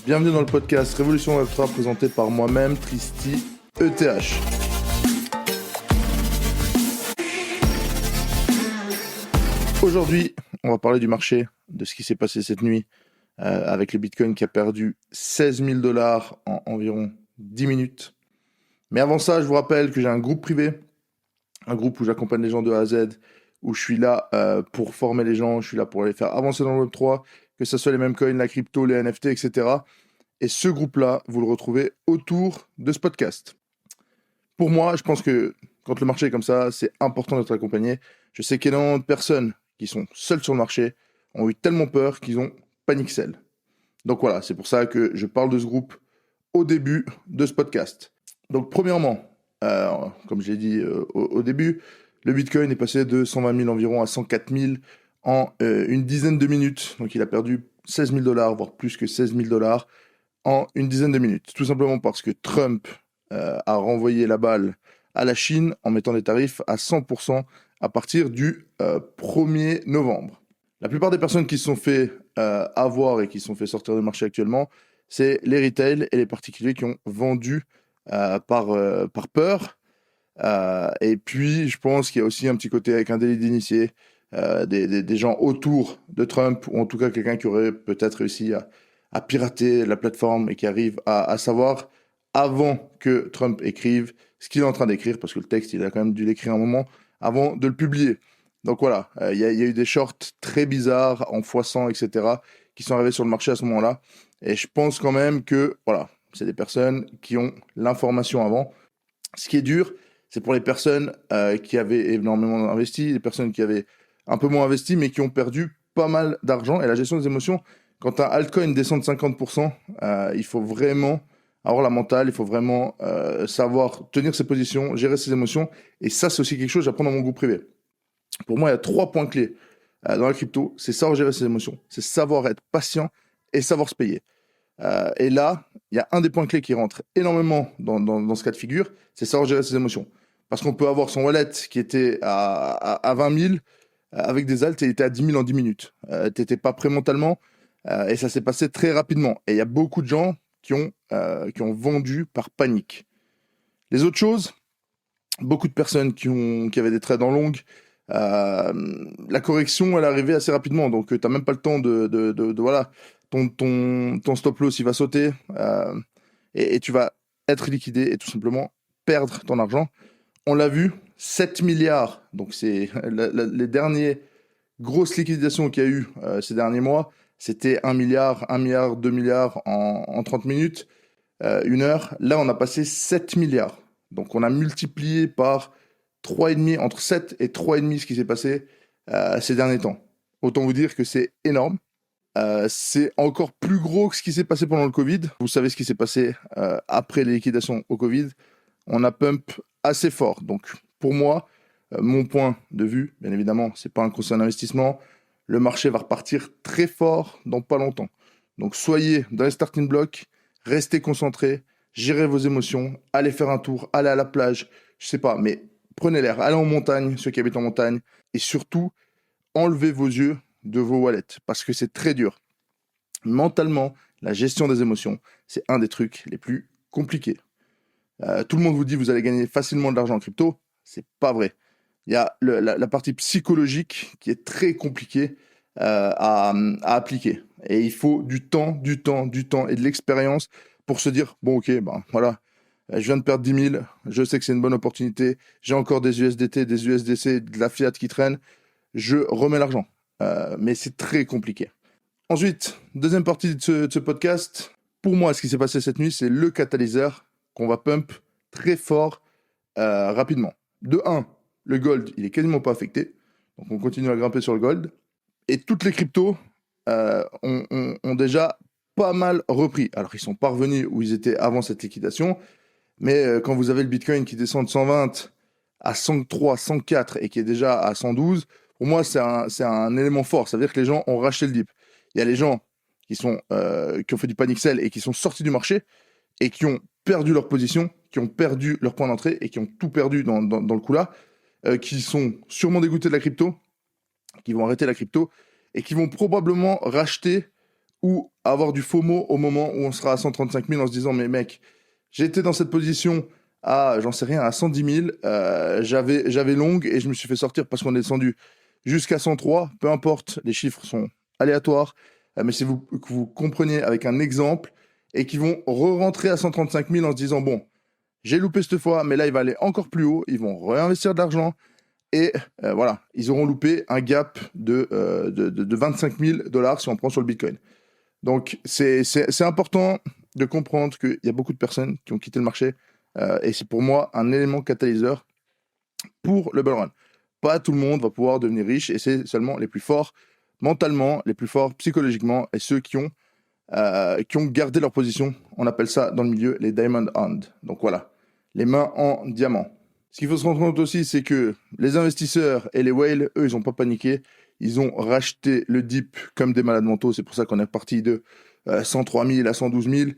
Bienvenue dans le podcast Révolution Web3 présenté par moi-même, Tristy ETH. Aujourd'hui, on va parler du marché, de ce qui s'est passé cette nuit avec le Bitcoin qui a perdu 16 000 $ en environ 10 minutes. Mais avant ça, je vous rappelle que j'ai un groupe privé, un groupe où j'accompagne les gens de A à Z, où je suis là pour former les gens, je suis là pour les faire avancer dans le Web3, que ce soit les mêmes coins, la crypto, les NFT, etc. Et ce groupe-là, vous le retrouvez autour de ce podcast. Pour moi, je pense que quand le marché est comme ça, c'est important d'être accompagné. Je sais qu'énormément de personnes qui sont seules sur le marché ont eu tellement peur qu'ils ont paniqué. Donc voilà, c'est pour ça que je parle de ce groupe au début de ce podcast. Donc premièrement, comme j'ai dit au début, le Bitcoin est passé de 120 000 environ à 104 000 en une dizaine de minutes. Donc il a perdu 16 000 $, voire plus que 16 000 $ en une dizaine de minutes. Tout simplement parce que Trump a renvoyé la balle à la Chine en mettant des tarifs à 100% à partir du 1er novembre. La plupart des personnes qui se sont fait avoir et qui se sont fait sortir du marché actuellement, c'est les retail et les particuliers qui ont vendu par peur. Et puis, je pense qu'il y a aussi un petit côté avec un délit d'initié, des gens autour de Trump, ou en tout cas quelqu'un qui aurait peut-être réussi à pirater la plateforme et qui arrive à savoir, avant que Trump écrive, ce qu'il est en train d'écrire, parce que le texte, il a quand même dû l'écrire un moment, avant de le publier. Donc voilà, il y a eu des shorts très bizarres, en x100, etc., qui sont arrivés sur le marché à ce moment-là. Et je pense quand même que, voilà, c'est des personnes qui ont l'information avant. Ce qui est dur, c'est pour les personnes qui avaient énormément investi, les personnes qui avaient un peu moins investi, mais qui ont perdu pas mal d'argent. Et la gestion des émotions, quand un altcoin descend de 50%, il faut vraiment avoir la mentale, il faut vraiment savoir tenir ses positions, gérer ses émotions. Et ça, c'est aussi quelque chose que j'apprends dans mon groupe privé. Pour moi, il y a 3 points clés dans la crypto. C'est savoir gérer ses émotions, c'est savoir être patient et savoir se payer. Et là, il y a un des points clés qui rentre énormément dans ce cas de figure, c'est savoir gérer ses émotions. Parce qu'on peut avoir son wallet qui était à 20 000, avec des alts, et il était à 10 000 en 10 minutes. Tu n'étais pas prêt mentalement, et ça s'est passé très rapidement. Et il y a beaucoup de gens qui ont vendu par panique. Les autres choses, beaucoup de personnes qui avaient des trades en longue, la correction, elle est arrivée assez rapidement, donc tu n'as même pas le temps de voilà, ton stop loss, il va sauter, et tu vas être liquidé et tout simplement perdre ton argent. On l'a vu, 7 milliards, donc c'est les dernières grosses liquidations qu'il y a eu ces derniers mois, c'était 1 milliard, 2 milliards en 30 minutes, 1 heure. Là, on a passé 7 milliards. Donc, on a multiplié par 3,5, entre 7 et 3,5 ce qui s'est passé ces derniers temps. Autant vous dire que c'est énorme. C'est encore plus gros que ce qui s'est passé pendant le Covid. Vous savez ce qui s'est passé après les liquidations au Covid. On a pump assez fort. Donc, pour moi, mon point de vue, bien évidemment, c'est pas un conseil d'investissement. Le marché va repartir très fort dans pas longtemps. Donc, soyez dans les starting blocks, restez concentrés, gérez vos émotions, allez faire un tour, allez à la plage, je sais pas, mais prenez l'air, allez en montagne, ceux qui habitent en montagne, et surtout, enlevez vos yeux de vos wallets, parce que c'est très dur. Mentalement, la gestion des émotions, c'est un des trucs les plus compliqués. Tout le monde vous dit vous allez gagner facilement de l'argent en crypto, c'est pas vrai. Il y a la partie psychologique qui est très compliquée à appliquer. Et il faut du temps et de l'expérience pour se dire, bon ok, ben voilà, je viens de perdre 10 000, je sais que c'est une bonne opportunité, j'ai encore des USDT, des USDC, de la fiat qui traîne, je remets l'argent. Mais c'est très compliqué. Ensuite, deuxième partie de ce podcast, pour moi, ce qui s'est passé cette nuit, c'est le catalyseur qu'on va pump très fort rapidement. De 1, le gold, il est quasiment pas affecté, donc on continue à grimper sur le gold. Et toutes les cryptos ont déjà pas mal repris. Alors, ils sont pas revenus où ils étaient avant cette liquidation, mais quand vous avez le Bitcoin qui descend de 120 à 103, 104 et qui est déjà à 112, pour moi, c'est un élément fort. Ça veut dire que les gens ont racheté le dip. Il y a les gens qui ont fait du panic sell et qui sont sortis du marché et qui ont perdu leur position, qui ont perdu leur point d'entrée et qui ont tout perdu dans le coup là, qui sont sûrement dégoûtés de la crypto, qui vont arrêter la crypto et qui vont probablement racheter ou avoir du FOMO au moment où on sera à 135 000 en se disant, mais mec, j'étais dans cette position à, j'en sais rien, à 110 000, j'avais longue et je me suis fait sortir parce qu'on est descendu jusqu'à 103, peu importe, les chiffres sont aléatoires, mais c'est que vous compreniez avec un exemple et qui vont re-rentrer à 135 000 en se disant, bon, j'ai loupé cette fois, mais là, il va aller encore plus haut, ils vont réinvestir de l'argent et voilà, ils auront loupé un gap de 25 000 dollars si on prend sur le Bitcoin. Donc, c'est important de comprendre qu'il y a beaucoup de personnes qui ont quitté le marché et c'est pour moi un élément catalyseur pour le bull run. Pas tout le monde va pouvoir devenir riche et c'est seulement les plus forts mentalement, les plus forts psychologiquement et ceux qui ont gardé leur position. On appelle ça dans le milieu les diamond hand. Donc voilà, les mains en diamant. Ce qu'il faut se rendre compte aussi, c'est que les investisseurs et les whales, eux, ils n'ont pas paniqué. Ils ont racheté le dip comme des malades mentaux. C'est pour ça qu'on est parti de 103 000 à 112 000.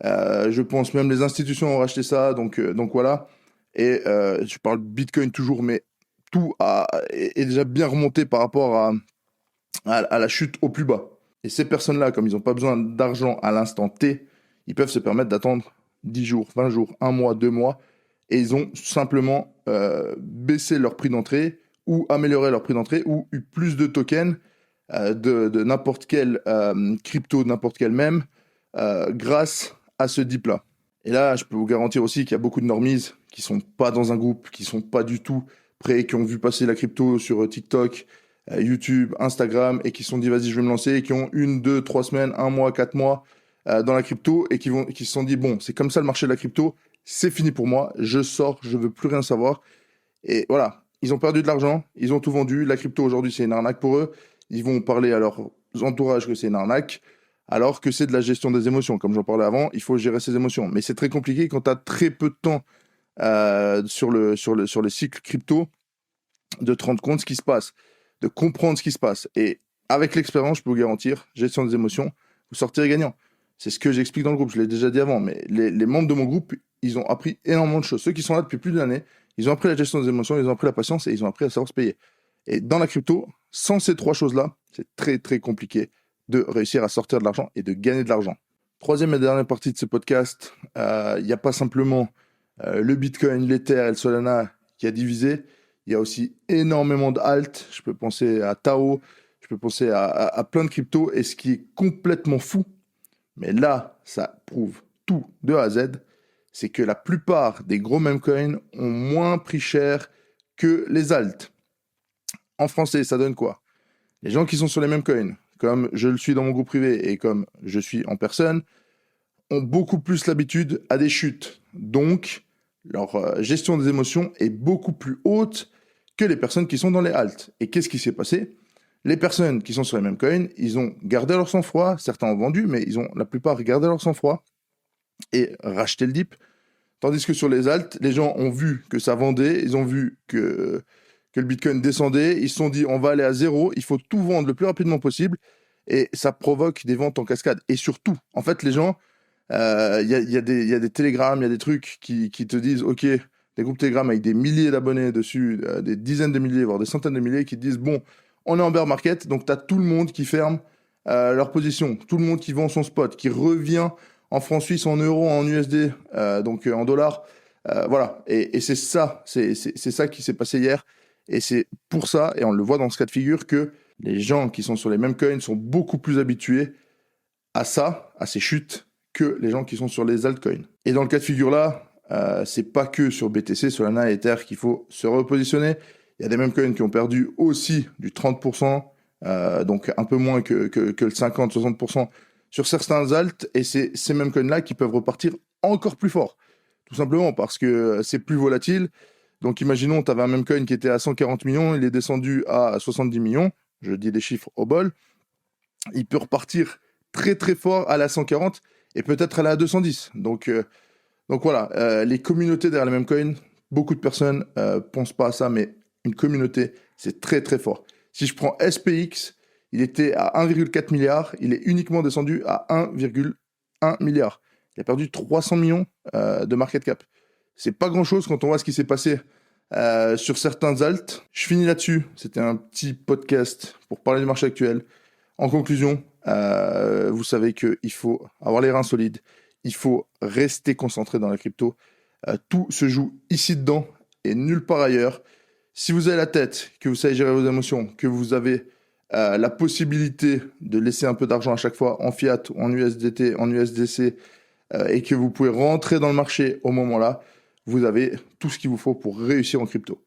Je pense même les institutions ont racheté ça. Donc voilà. Et je parle Bitcoin toujours, mais tout est déjà bien remonté par rapport à la chute au plus bas. Et ces personnes-là, comme ils n'ont pas besoin d'argent à l'instant T, ils peuvent se permettre d'attendre 10 jours, 20 jours, 1 mois, 2 mois. Et ils ont simplement baissé leur prix d'entrée ou amélioré leur prix d'entrée ou eu plus de tokens de n'importe quel crypto, de n'importe quel même, grâce à ce dip-là. Et là, je peux vous garantir aussi qu'il y a beaucoup de normies qui sont pas dans un groupe, qui sont pas du tout prêts, qui ont vu passer la crypto sur TikTok, YouTube, Instagram, et qui se sont dit, vas-y, je vais me lancer, et qui ont 1, 2, 3 semaines, 1 mois, 4 mois dans la crypto, et qui se sont dit, bon, c'est comme ça le marché de la crypto, c'est fini pour moi, je sors, je veux plus rien savoir. Et voilà, ils ont perdu de l'argent, ils ont tout vendu, la crypto aujourd'hui c'est une arnaque pour eux, ils vont parler à leur entourage que c'est une arnaque, alors que c'est de la gestion des émotions. Comme j'en parlais avant, il faut gérer ses émotions. Mais c'est très compliqué quand tu as très peu de temps sur les cycles crypto de te rendre compte ce qui se passe, de comprendre ce qui se passe. Et avec l'expérience, je peux vous garantir, gestion des émotions, vous sortirez gagnant. C'est ce que j'explique dans le groupe, je l'ai déjà dit avant, mais les membres de mon groupe, ils ont appris énormément de choses. Ceux qui sont là depuis plus d'une année, ils ont appris la gestion des émotions, ils ont appris la patience et ils ont appris à savoir se payer. Et dans la crypto, sans ces 3 choses-là, c'est très très compliqué de réussir à sortir de l'argent et de gagner de l'argent. Troisième et dernière partie de ce podcast, il n'y a pas simplement le Bitcoin, l'Ether et le Solana qui a divisé, il y a aussi énormément de alt. Je peux penser à Tao, je peux penser à plein de cryptos. Et ce qui est complètement fou, mais là, ça prouve tout de A à Z, c'est que la plupart des gros memecoins ont moins pris cher que les alt. En français, ça donne quoi? Les gens qui sont sur les memecoins, comme je le suis dans mon groupe privé et comme je suis en personne, ont beaucoup plus l'habitude à des chutes. Donc, leur gestion des émotions est beaucoup plus haute que les personnes qui sont dans les alt. Et qu'est-ce qui s'est passé? Les personnes qui sont sur les mêmes coins, ils ont gardé leur sang-froid, certains ont vendu, mais ils ont la plupart gardé leur sang-froid et racheté le dip. Tandis que sur les alt, les gens ont vu que ça vendait, ils ont vu que le Bitcoin descendait, ils se sont dit on va aller à zéro, il faut tout vendre le plus rapidement possible, et ça provoque des ventes en cascade. Et surtout, en fait, les gens, il y a des télégrammes, il y a des trucs qui te disent, ok, des groupes Telegram avec des milliers d'abonnés dessus, des dizaines de milliers, voire des centaines de milliers, qui te disent, bon, on est en bear market, donc tu as tout le monde qui ferme leur position, tout le monde qui vend son spot, qui revient en francs suisses, en euros, en USD, donc en dollars. Voilà, et c'est ça, c'est ça qui s'est passé hier, et c'est pour ça, et on le voit dans ce cas de figure, que les gens qui sont sur les mêmes coins sont beaucoup plus habitués à ça, à ces chutes, que les gens qui sont sur les altcoins. Et dans le cas de figure-là, c'est pas que sur BTC, Solana et Ether qu'il faut se repositionner. Il y a des mêmes coins qui ont perdu aussi du 30%, donc un peu moins que le 50-60% sur certains alt, et c'est ces mêmes coins-là qui peuvent repartir encore plus fort. Tout simplement parce que c'est plus volatile. Donc imaginons, tu avais un même coin qui était à 140 millions, il est descendu à 70 millions, je dis des chiffres au bol, il peut repartir très très fort à la 140 et peut-être à la 210. Donc voilà, les communautés derrière les mêmes coins, beaucoup de personnes pensent pas à ça, mais une communauté, c'est très très fort. Si je prends SPX, il était à 1,4 milliard, il est uniquement descendu à 1,1 milliard. Il a perdu 300 millions de market cap. C'est pas grand-chose quand on voit ce qui s'est passé sur certains alts. Je finis là-dessus. C'était un petit podcast pour parler du marché actuel. En conclusion, Vous savez qu'il faut avoir les reins solides. Il faut rester concentré dans la crypto. Tout se joue ici dedans et nulle part ailleurs. Si vous avez la tête, que vous savez gérer vos émotions, que vous avez la possibilité de laisser un peu d'argent à chaque fois en fiat, en USDT, en USDC, et que vous pouvez rentrer dans le marché au moment-là, vous avez tout ce qu'il vous faut pour réussir en crypto.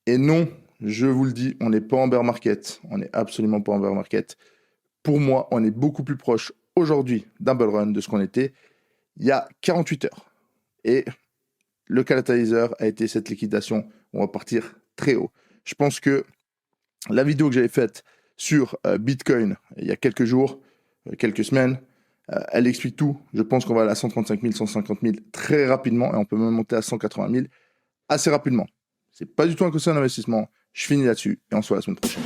Et non, je vous le dis, on n'est pas en bear market. On n'est absolument pas en bear market. Pour moi, on est beaucoup plus proche aujourd'hui d'un bull run de ce qu'on était il y a 48 heures. Et le catalyseur a été cette liquidation. On va partir très haut. Je pense que la vidéo que j'avais faite sur Bitcoin il y a quelques jours, quelques semaines, elle explique tout. Je pense qu'on va aller à 135 000, 150 000 très rapidement et on peut même monter à 180 000 assez rapidement. C'est pas du tout un conseil d'investissement. Je finis là-dessus et on se voit la semaine prochaine.